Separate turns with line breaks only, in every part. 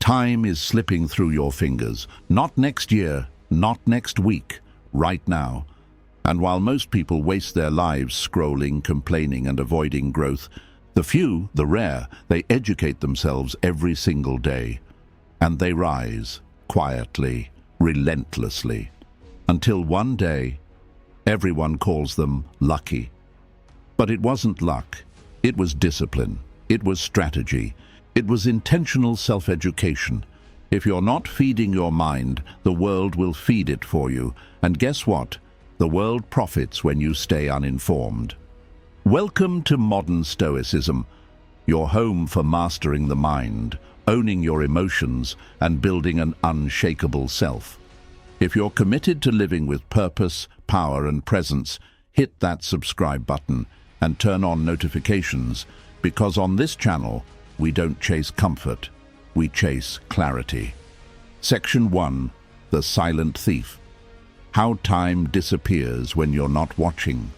Time is slipping through your fingers. Not next year, not next week, right now. And while most people waste their lives scrolling, complaining, and avoiding growth, the few, the rare, they educate themselves every single day. And they rise, quietly, relentlessly, until one day, everyone calls them lucky. But it wasn't luck. It was discipline. It was strategy. It was intentional self-education. If you're not feeding your mind, the world will feed it for you. And guess what? The world profits when you stay uninformed. Welcome to modern Stoicism, your home for mastering the mind, owning your emotions, and building an unshakable self. If you're committed to living with purpose, power, and presence, hit that subscribe button and turn on notifications, because on this channel, we don't chase comfort, we chase clarity. Section 1. The Silent Thief. How time disappears when you're not watching.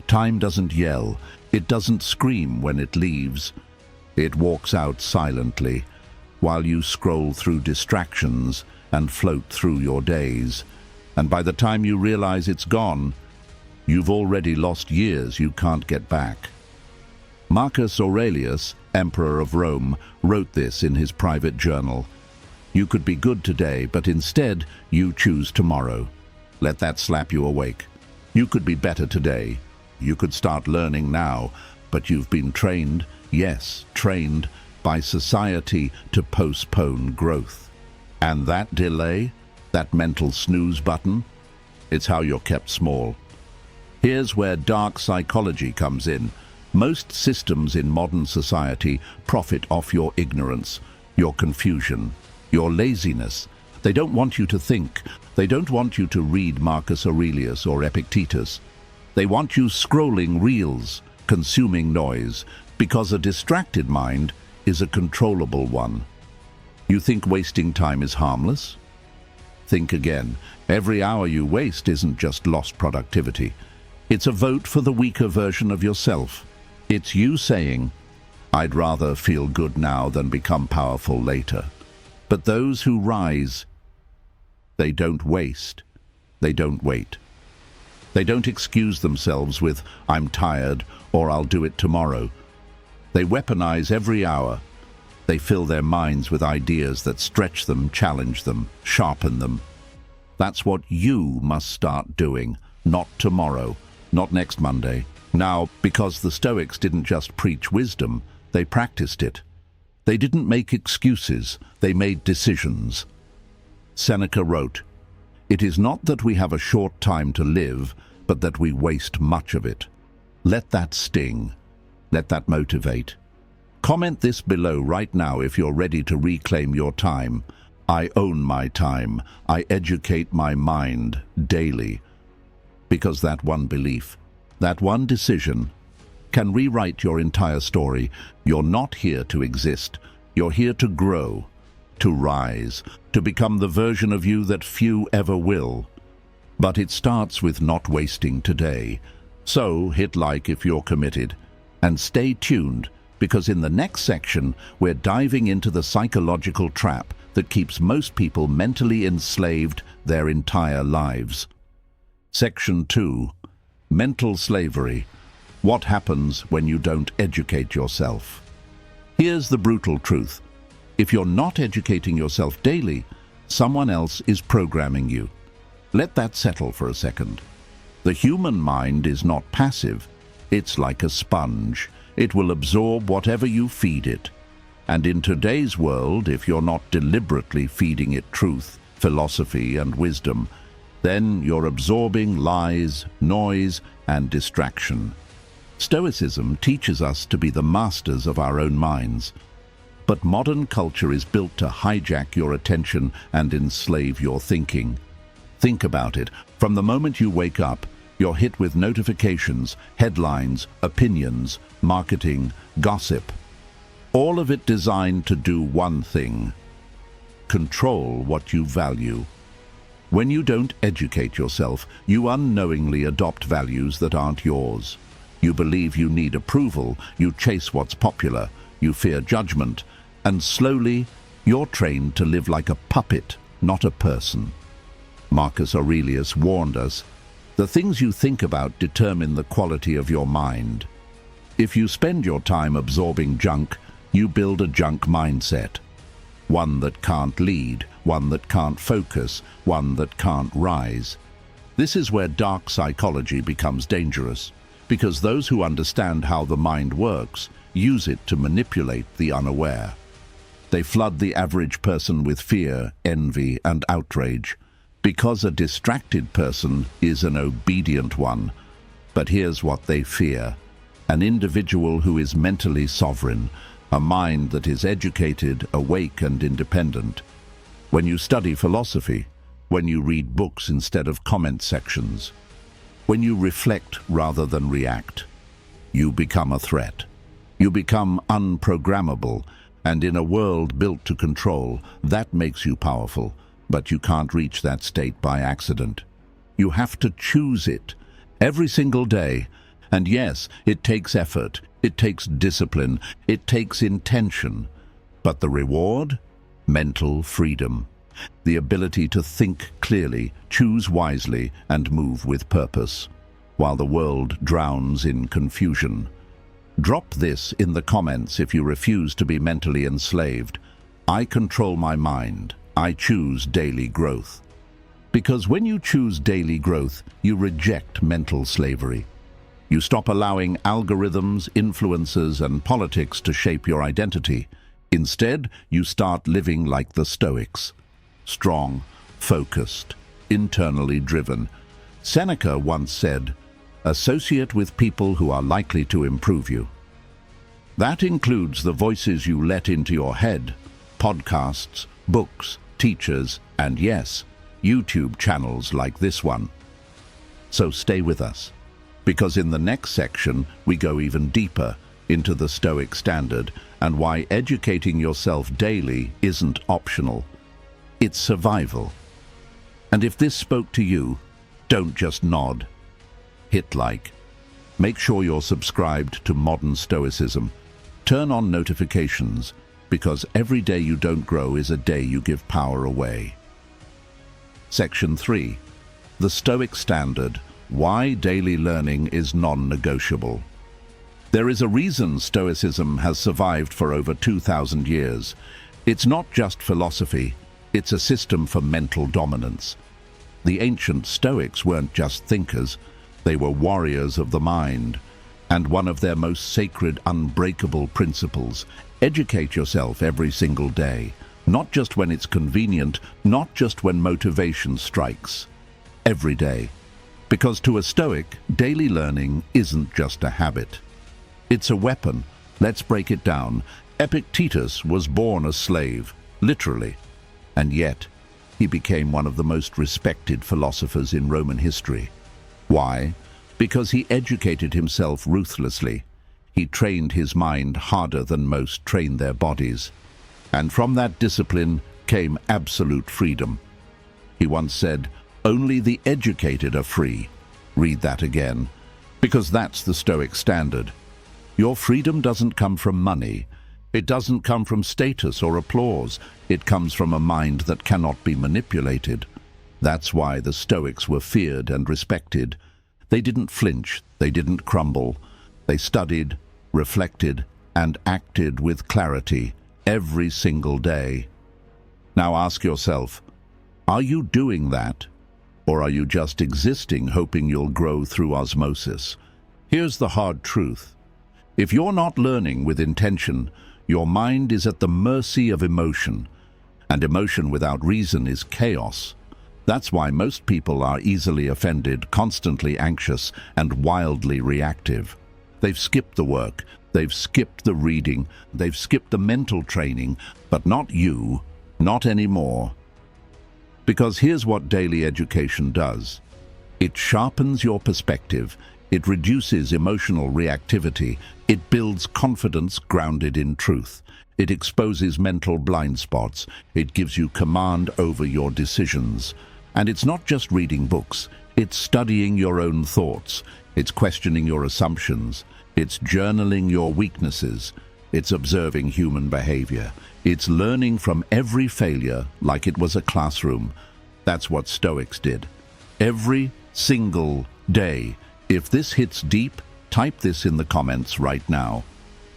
Time doesn't yell, it doesn't scream when it leaves. It walks out silently, while you scroll through distractions and float through your days. And by the time you realize it's gone, you've already lost years you can't get back. Marcus Aurelius, Emperor of Rome, wrote this in his private journal. You could be good today, but instead you choose tomorrow. Let that slap you awake. You could be better today. You could start learning now, but you've been trained, yes, trained, by society to postpone growth. And that delay, that mental snooze button, it's how you're kept small. Here's where dark psychology comes in. Most systems in modern society profit off your ignorance, your confusion, your laziness. They don't want you to think. They don't want you to read Marcus Aurelius or Epictetus. They want you scrolling reels, consuming noise, because a distracted mind is a controllable one. You think wasting time is harmless? Think again. Every hour you waste isn't just lost productivity. It's a vote for the weaker version of yourself. It's you saying, I'd rather feel good now than become powerful later. But those who rise, they don't waste. They don't wait. They don't excuse themselves with, I'm tired, or I'll do it tomorrow. They weaponize every hour. They fill their minds with ideas that stretch them, challenge them, sharpen them. That's what you must start doing, not tomorrow, not next Monday. Now, because the Stoics didn't just preach wisdom, they practiced it. They didn't make excuses, they made decisions. Seneca wrote, "It is not that we have a short time to live, but that we waste much of it." Let that sting. Let that motivate. Comment this below right now if you're ready to reclaim your time. I own my time. I educate my mind daily. Because that one belief, that one decision, can rewrite your entire story. You're not here to exist. You're here to grow, to rise, to become the version of you that few ever will. But it starts with not wasting today. So hit like if you're committed. And stay tuned, because in the next section, we're diving into the psychological trap that keeps most people mentally enslaved their entire lives. Section 2. Mental slavery. What happens when you don't educate yourself? Here's the brutal truth. If you're not educating yourself daily, someone else is programming you. Let that settle for a second. The human mind is not passive. It's like a sponge. It will absorb whatever you feed it. And in today's world, if you're not deliberately feeding it truth, philosophy, and wisdom, then you're absorbing lies, noise, and distraction. Stoicism teaches us to be the masters of our own minds. But modern culture is built to hijack your attention and enslave your thinking. Think about it. From the moment you wake up, you're hit with notifications, headlines, opinions, marketing, gossip. All of it designed to do one thing: control what you value. When you don't educate yourself, you unknowingly adopt values that aren't yours. You believe you need approval, you chase what's popular, you fear judgment, and slowly You're trained to live like a puppet, not a person. Marcus Aurelius warned us, the things you think about determine the quality of your mind. If you spend your time absorbing junk, you build a junk mindset. One that can't lead, one that can't focus, one that can't rise. This is where dark psychology becomes dangerous, because those who understand how the mind works use it to manipulate the unaware. They flood the average person with fear, envy, and outrage, because a distracted person is an obedient one. But here's what they fear: an individual who is mentally sovereign, a mind that is educated, awake, and independent. When you study philosophy, when you read books instead of comment sections, when you reflect rather than react, you become a threat. You become unprogrammable, and in a world built to control, that makes you powerful, but you can't reach that state by accident. You have to choose it every single day. And yes, it takes effort, it takes discipline, it takes intention. But the reward? Mental freedom. The ability to think clearly, choose wisely, and move with purpose, while the world drowns in confusion. Drop this in the comments if you refuse to be mentally enslaved. I control my mind. I choose daily growth. Because when you choose daily growth, you reject mental slavery. You stop allowing algorithms, influences, and politics to shape your identity. Instead, you start living like the Stoics. Strong, focused, internally driven. Seneca once said, "Associate with people who are likely to improve you." That includes the voices you let into your head, podcasts, books, teachers, and yes, YouTube channels like this one. So stay with us, because in the next section we go even deeper into the Stoic standard and why educating yourself daily isn't optional. It's survival. And if this spoke to you, don't just nod. Hit like. Make sure you're subscribed to Modern Stoicism. Turn on notifications, because every day you don't grow is a day you give power away. Section 3. The Stoic Standard. Why daily learning is non-negotiable. There is a reason Stoicism has survived for over 2,000 years. It's not just philosophy, it's a system for mental dominance. The ancient Stoics weren't just thinkers, they were warriors of the mind. And one of their most sacred, unbreakable principles: educate yourself every single day. Not just when it's convenient, not just when motivation strikes. Every day. Because to a Stoic, daily learning isn't just a habit. It's a weapon. Let's break it down. Epictetus was born a slave, literally. And yet, he became one of the most respected philosophers in Roman history. Why? Because he educated himself ruthlessly. He trained his mind harder than most train their bodies. And from that discipline came absolute freedom. He once said, "Only the educated are free." Read that again, because that's the Stoic standard. Your freedom doesn't come from money. It doesn't come from status or applause. It comes from a mind that cannot be manipulated. That's why the Stoics were feared and respected. They didn't flinch, they didn't crumble. They studied, reflected, and acted with clarity every single day. Now ask yourself, are you doing that? Or are you just existing, hoping you'll grow through osmosis? Here's the hard truth. If you're not learning with intention, your mind is at the mercy of emotion. And emotion without reason is chaos. That's why most people are easily offended, constantly anxious, and wildly reactive. They've skipped the work, they've skipped the reading, they've skipped the mental training, but not you, not anymore. Because here's what daily education does. It sharpens your perspective, it reduces emotional reactivity, it builds confidence grounded in truth. It exposes mental blind spots, it gives you command over your decisions. And it's not just reading books, it's studying your own thoughts, it's questioning your assumptions, it's journaling your weaknesses, It's observing human behavior. It's learning from every failure like it was a classroom. That's what Stoics did. Every single day. If this hits deep, type this in the comments right now.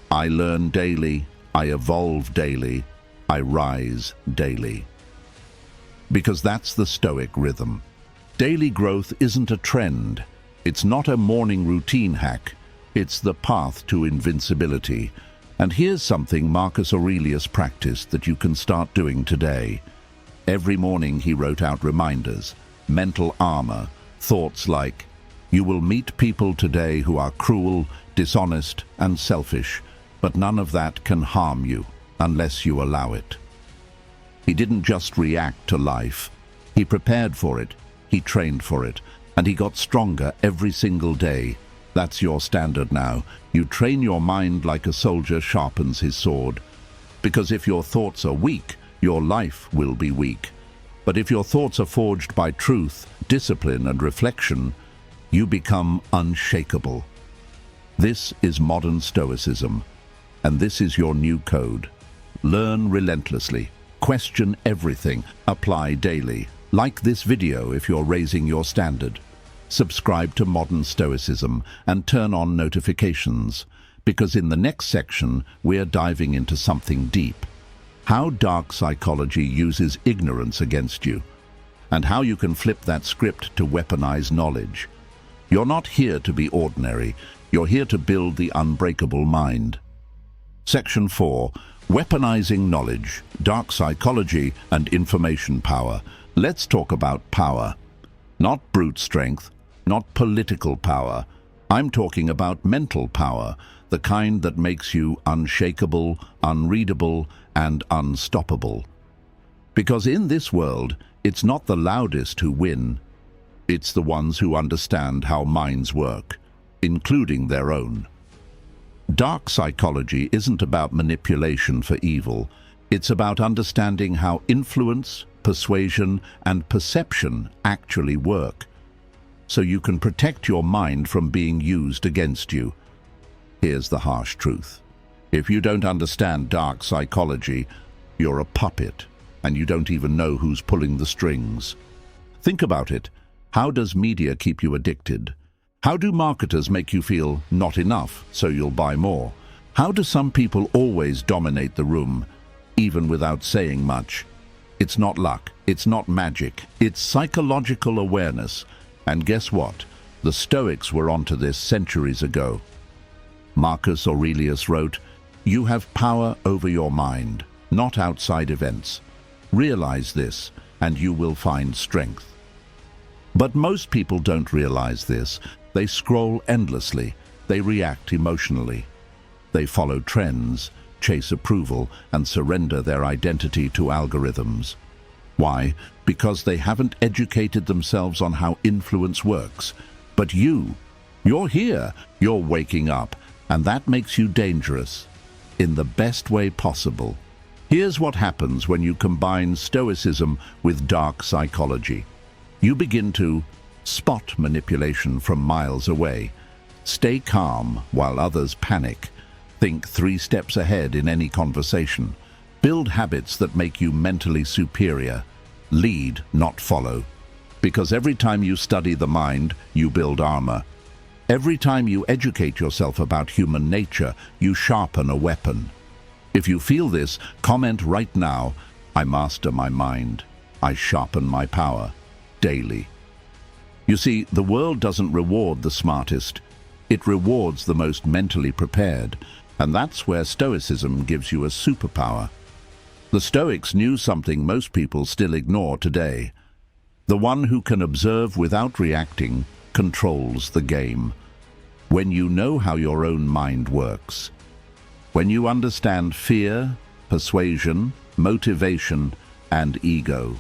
I learn daily, I evolve daily, I rise daily. Because that's the Stoic rhythm. Daily growth isn't a trend. It's not a morning routine hack. It's the path to invincibility. And here's something Marcus Aurelius practiced that you can start doing today. Every morning he wrote out reminders, mental armor, thoughts like, "You will meet people today who are cruel, dishonest, and selfish, but none of that can harm you unless you allow it." He didn't just react to life. He prepared for it, he trained for it, and he got stronger every single day. That's your standard now. You train your mind like a soldier sharpens his sword. Because if your thoughts are weak, your life will be weak. But if your thoughts are forged by truth, discipline, and reflection, you become unshakable. This is modern Stoicism, and this is your new code. Learn relentlessly, question everything, apply daily. Like this video if you're raising your standard. Subscribe to Modern Stoicism and turn on notifications, because in the next section we're diving into something deep. How dark psychology uses ignorance against you, and how you can flip that script to weaponize knowledge. You're not here to be ordinary, you're here to build the unbreakable mind. Section 4. Weaponizing knowledge, dark psychology, and information power. Let's talk about power. Not brute strength, not political power. I'm talking about mental power, the kind that makes you unshakable, unreadable, and unstoppable. Because in this world, it's not the loudest who win. It's the ones who understand how minds work, including their own. Dark psychology isn't about manipulation for evil. It's about understanding how influence, persuasion, and perception actually work, so you can protect your mind from being used against you. Here's the harsh truth. If you don't understand dark psychology, you're a puppet, and you don't even know who's pulling the strings. Think about it. How does media keep you addicted? How do marketers make you feel not enough, so you'll buy more? How do some people always dominate the room, even without saying much? It's not luck, it's not magic, it's psychological awareness. And guess what? The Stoics were onto this centuries ago. Marcus Aurelius wrote, "You have power over your mind, not outside events. Realize this, and you will find strength." But most people don't realize this. They scroll endlessly. They react emotionally. They follow trends, chase approval, and surrender their identity to algorithms. Why? Because they haven't educated themselves on how influence works. But you're here, you're waking up, and that makes you dangerous in the best way possible. Here's what happens when you combine Stoicism with dark psychology. You begin to spot manipulation from miles away. Stay calm while others panic. Think 3 steps ahead in any conversation. Build habits that make you mentally superior. Lead, not follow. Because every time you study the mind, you build armor. Every time you educate yourself about human nature, you sharpen a weapon. If you feel this, comment right now, "I master my mind. I sharpen my power daily." You see, the world doesn't reward the smartest. It rewards the most mentally prepared. And that's where Stoicism gives you a superpower. The Stoics knew something most people still ignore today. The one who can observe without reacting controls the game. When you know how your own mind works, when you understand fear, persuasion, motivation, and ego,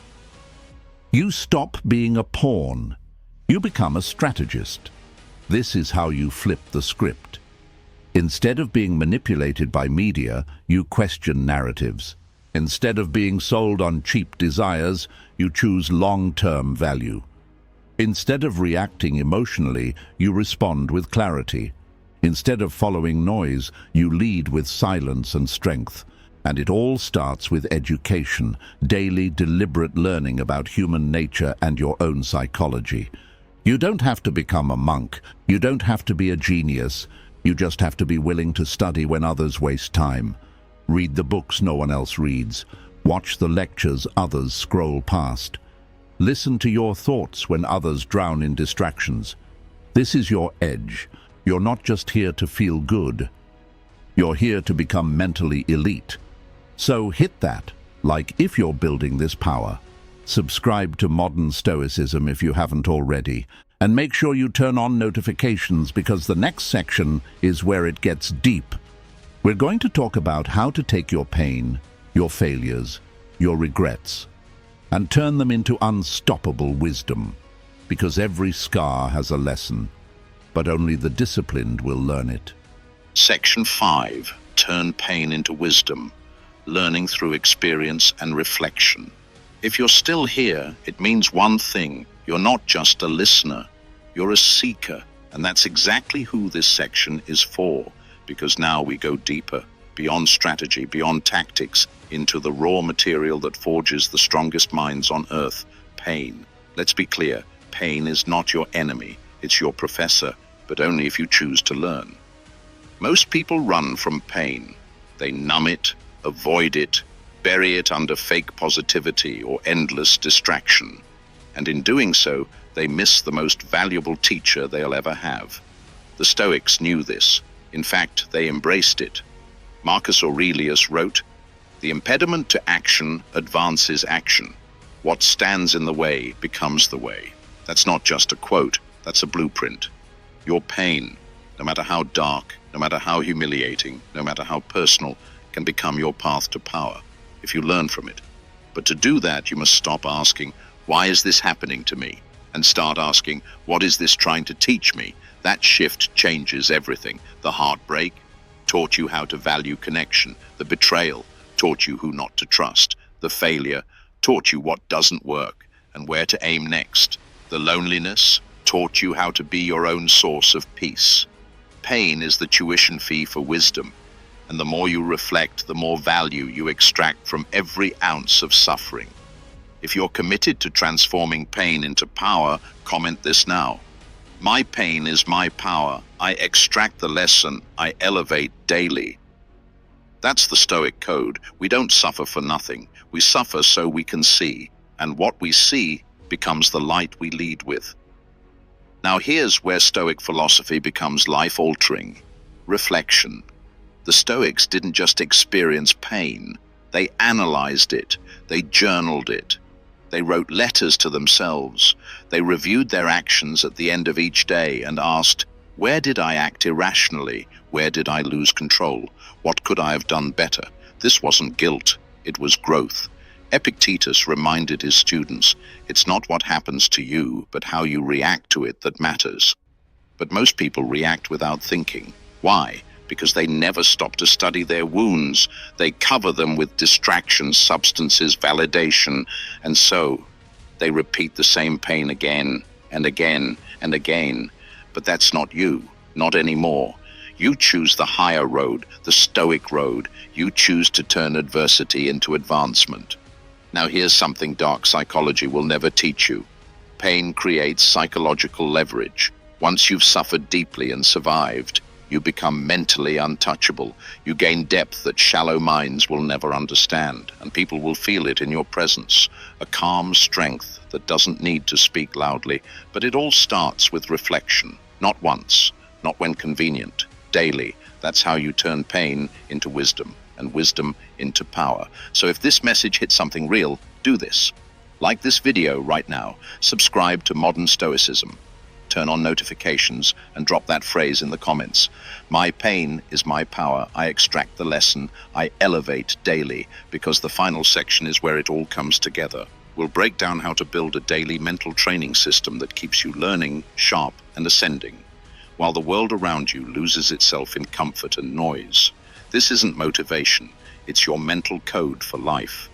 you stop being a pawn. You become a strategist. This is how you flip the script. Instead of being manipulated by media, you question narratives. Instead of being sold on cheap desires, you choose long-term value. Instead of reacting emotionally, you respond with clarity. Instead of following noise, you lead with silence and strength. And it all starts with education, daily deliberate learning about human nature and your own psychology. You don't have to become a monk. You don't have to be a genius. You just have to be willing to study when others waste time. Read the books no one else reads. Watch the lectures others scroll past. Listen to your thoughts when others drown in distractions. This is your edge. You're not just here to feel good. You're here to become mentally elite. So hit that, like if you're building this power. Subscribe to Modern Stoicism if you haven't already. And make sure you turn on notifications because the next section is where it gets deep. We're going to talk about how to take your pain, your failures, your regrets, and turn them into unstoppable wisdom. Because every scar has a lesson, but only the disciplined will learn it.
Section 5. Turn pain into wisdom. Learning through experience and reflection. If you're still here, it means one thing. You're not just a listener. You're a seeker. And that's exactly who this section is for. Because now we go deeper, beyond strategy, beyond tactics, into the raw material that forges the strongest minds on earth, pain. Let's be clear, pain is not your enemy. It's your professor, but only if you choose to learn. Most people run from pain. They numb it, avoid it, bury it under fake positivity or endless distraction. And in doing so, they miss the most valuable teacher they'll ever have. The Stoics knew this. In fact, they embraced it. Marcus Aurelius wrote, "The impediment to action advances action. What stands in the way becomes the way." That's not just a quote, that's a blueprint. Your pain, no matter how dark, no matter how humiliating, no matter how personal, can become your path to power if you learn from it. But to do that, you must stop asking, "Why is this happening to me?" and start asking, "What is this trying to teach me?" That shift changes everything. The heartbreak taught you how to value connection. The betrayal taught you who not to trust. The failure taught you what doesn't work and where to aim next. The loneliness taught you how to be your own source of peace. Pain is the tuition fee for wisdom, and the more you reflect, the more value you extract from every ounce of suffering. If you're committed to transforming pain into power, comment this now. My pain is my power. I extract the lesson. I elevate daily. That's the Stoic code. We don't suffer for nothing. We suffer so we can see. And what we see becomes the light we lead with. Now here's where Stoic philosophy becomes life-altering. Reflection. The Stoics didn't just experience pain. They analyzed it. They journaled it. They wrote letters to themselves. They reviewed their actions at the end of each day and asked, where did I act irrationally? Where did I lose control? What could I have done better? This wasn't guilt, it was growth. Epictetus reminded his students, it's not what happens to you, but how you react to it that matters. But most people react without thinking. Why? Because they never stop to study their wounds. They cover them with distractions, substances, validation, and so they repeat the same pain again and again and again. But that's not you, not anymore. You choose the higher road, the Stoic road. You choose to turn adversity into advancement. Now here's something dark psychology will never teach you. Pain creates psychological leverage. Once you've suffered deeply and survived, you become mentally untouchable. You gain depth that shallow minds will never understand, and people will feel it in your presence. A calm strength that doesn't need to speak loudly, but it all starts with reflection. Not once, not when convenient, daily. That's how you turn pain into wisdom, and wisdom into power. So if this message hits something real, do this. Like this video right now. Subscribe to Modern Stoicism. Turn on notifications and drop that phrase in the comments. My pain is my power. I extract the lesson. I elevate daily, because the final section is where it all comes together. We'll break down how to build a daily mental training system that keeps you learning, sharp, and ascending, while the world around you loses itself in comfort and noise. This isn't motivation. It's your mental code for life.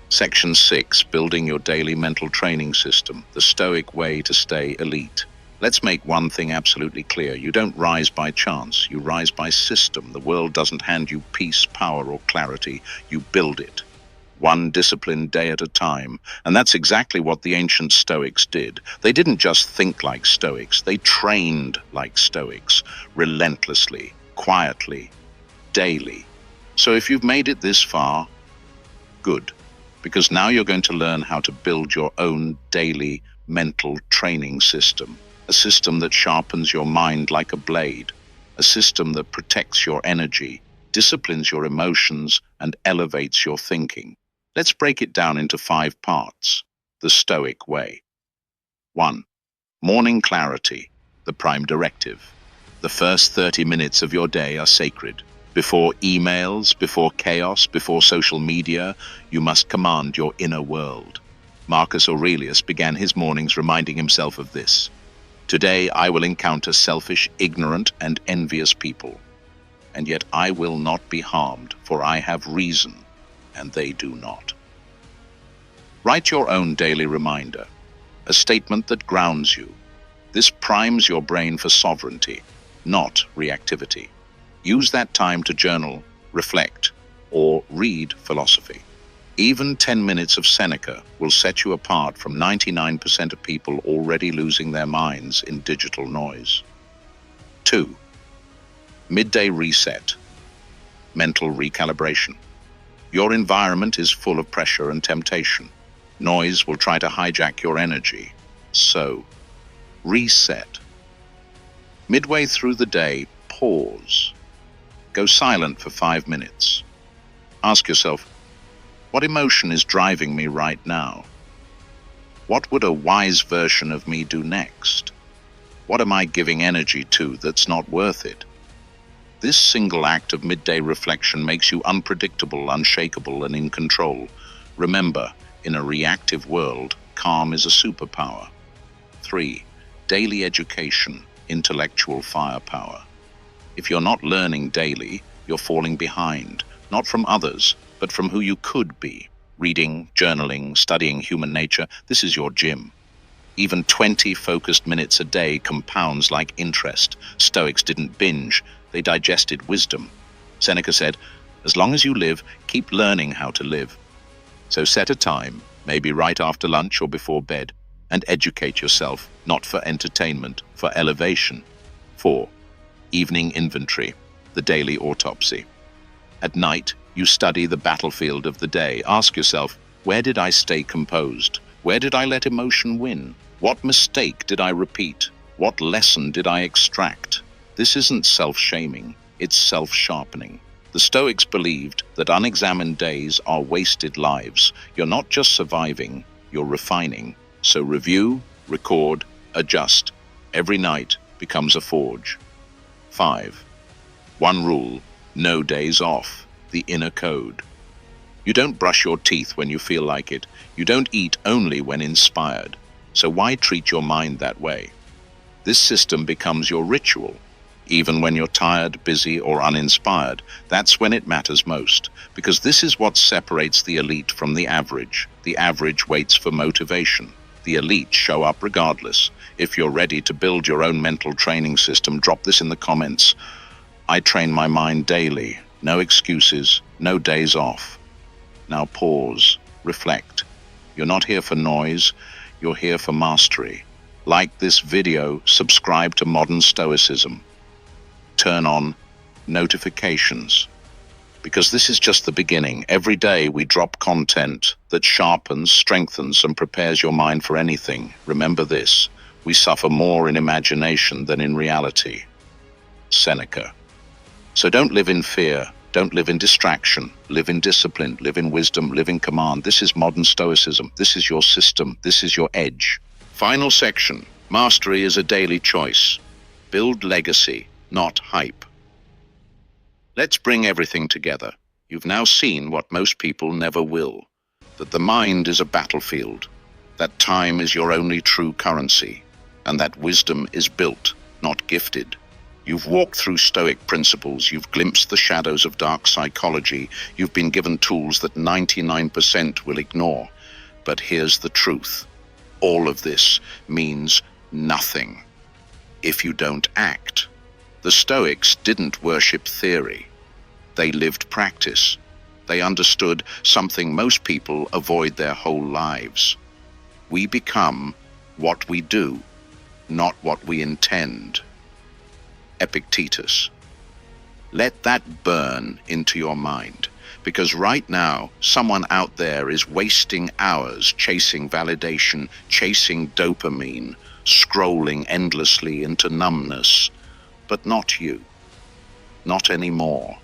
Section 6, building your daily mental training system, the Stoic way to stay elite. Let's make one thing absolutely clear. You don't rise by chance, you rise by system. The world doesn't hand you peace, power, or clarity. You build it, one disciplined day at a time. And that's exactly what the ancient Stoics did. They didn't just think like Stoics, they trained like Stoics, relentlessly, quietly, daily. So if you've made it this far, good, because now you're going to learn how to build your own daily mental training system. A system that sharpens your mind like a blade, a system that protects your energy, disciplines your emotions, and elevates your thinking. Let's break it down into 5 parts. The Stoic way. 1. Morning clarity, the prime directive. The first 30 minutes of your day are sacred. Before emails, before chaos, before social media, you must command your inner world. Marcus Aurelius began his mornings reminding himself of this. Today I will encounter selfish, ignorant, and envious people, and yet I will not be harmed, for I have reason, and they do not. Write your own daily reminder, a statement that grounds you. This primes your brain for sovereignty, not reactivity. Use that time to journal, reflect, or read philosophy. Even 10 minutes of Seneca will set you apart from 99% of people already losing their minds in digital noise. 2. Midday reset, mental recalibration. Your environment is full of pressure and temptation. Noise will try to hijack your energy. So, reset. Midway through the day, pause. Go silent for 5 minutes. Ask yourself, what emotion is driving me right now? What would a wise version of me do next? What am I giving energy to that's not worth it? This single act of midday reflection makes you unpredictable, unshakable, and in control. Remember, in a reactive world, calm is a superpower. 3. Daily education, intellectual firepower. If you're not learning daily, you're falling behind, not from others, but from who you could be. Reading, journaling, studying human nature, this is your gym. Even 20 focused minutes a day compounds like interest. Stoics didn't binge, they digested wisdom. Seneca said, as long as you live, keep learning how to live. So set a time, maybe right after lunch or before bed, and educate yourself, not for entertainment, for elevation. 4. Evening inventory, the daily autopsy. At night, you study the battlefield of the day. Ask yourself, where did I stay composed? Where did I let emotion win? What mistake did I repeat? What lesson did I extract? This isn't self-shaming, it's self-sharpening. The Stoics believed that unexamined days are wasted lives. You're not just surviving, you're refining. So review, record, adjust. Every night becomes a forge. 5. One rule, no days off. The inner code. You don't brush your teeth when you feel like it. You don't eat only when inspired. So why treat your mind that way? This system becomes your ritual. Even when you're tired, busy, or uninspired, that's when it matters most. Because this is what separates the elite from the average. The average waits for motivation. The elite show up regardless. If you're ready to build your own mental training system, drop this in the comments. I train my mind daily. No excuses, no days off. Now pause, reflect. You're not here for noise, you're here for mastery. Like this video, subscribe to Modern Stoicism. Turn on notifications. Because this is just the beginning. Every day we drop content that sharpens, strengthens, and prepares your mind for anything. Remember this, we suffer more in imagination than in reality. Seneca. So don't live in fear, don't live in distraction, live in discipline, live in wisdom, live in command. This is modern Stoicism. This is your system. This is your edge. Final section. Mastery is a daily choice. Build legacy, not hype. Let's bring everything together. You've now seen what most people never will. That the mind is a battlefield. That time is your only true currency. And that wisdom is built, not gifted. You've walked through Stoic principles, you've glimpsed the shadows of dark psychology, you've been given tools that 99% will ignore. But here's the truth. All of this means nothing if you don't act. The Stoics didn't worship theory. They lived practice. They understood something most people avoid their whole lives. We become what we do, not what we intend. Epictetus. Let that burn into your mind, because right now, someone out there is wasting hours chasing validation, chasing dopamine, scrolling endlessly into numbness. But not you. Not anymore.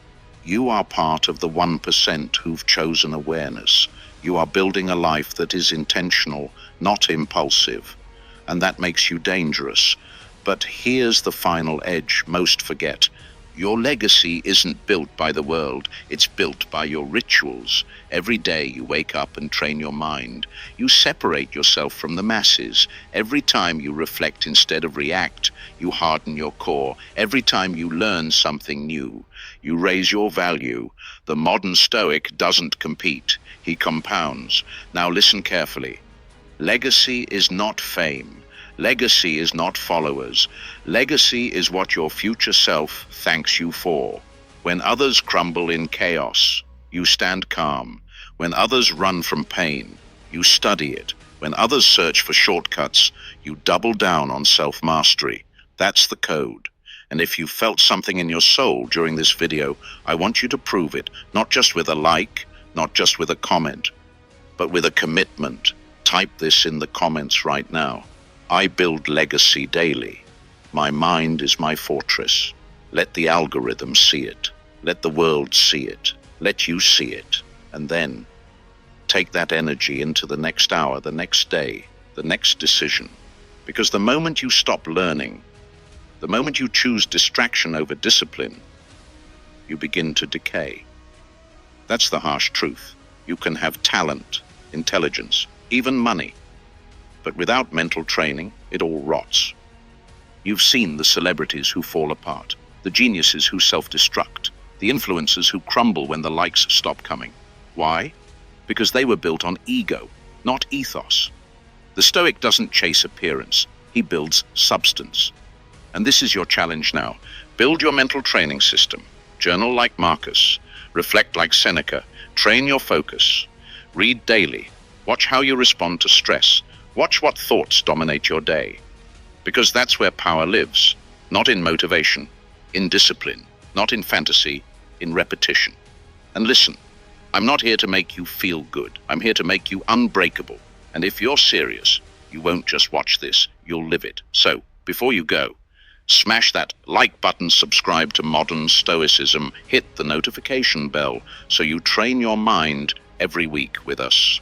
You are part of the 1% who've chosen awareness. You are building a life that is intentional, not impulsive. And that makes you dangerous. But here's the final edge most forget. Your legacy isn't built by the world, it's built by your rituals. Every day you wake up and train your mind. You separate yourself from the masses. Every time you reflect instead of react, you harden your core. Every time you learn something new, you raise your value. The modern Stoic doesn't compete, he compounds. Now listen carefully. Legacy is not fame. Legacy is not followers. Legacy is what your future self thanks you for. When others crumble in chaos, you stand calm. When others run from pain, you study it. When others search for shortcuts, you double down on self-mastery. That's the code. And if you felt something in your soul during this video, I want you to prove it, not just with a like, not just with a comment, but with a commitment. Type this in the comments right now. I build legacy daily. My mind is my fortress. Let the algorithm see it. Let the world see it. Let you see it. And then take that energy into the next hour, the next day, the next decision. Because the moment you stop learning, the moment you choose distraction over discipline, you begin to decay. That's the harsh truth. You can have talent, intelligence, even money. But without mental training, it all rots. You've seen the celebrities who fall apart, the geniuses who self-destruct, the influencers who crumble when the likes stop coming. Why? Because they were built on ego, not ethos. The Stoic doesn't chase appearance, he builds substance. And this is your challenge now. Build your mental training system. Journal like Marcus. Reflect like Seneca. Train your focus. Read daily. Watch how you respond to stress. Watch what thoughts dominate your day. Because that's where power lives. Not in motivation, in discipline, not in fantasy, in repetition. And listen, I'm not here to make you feel good. I'm here to make you unbreakable. And if you're serious, you won't just watch this, you'll live it. So, before you go, smash that like button, subscribe to Modern Stoicism, hit the notification bell so you train your mind every week with us.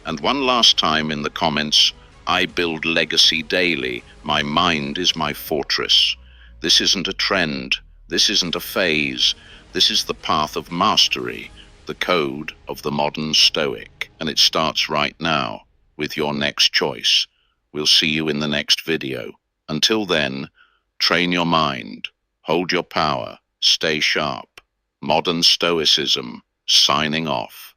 And one last time in the comments, I build legacy daily. My mind is my fortress. This isn't a trend. This isn't a phase. This is the path of mastery, the code of the modern Stoic. And it starts right now with your next choice. We'll see you in the next video. Until then, train your mind, hold your power, stay sharp. Modern Stoicism, signing off.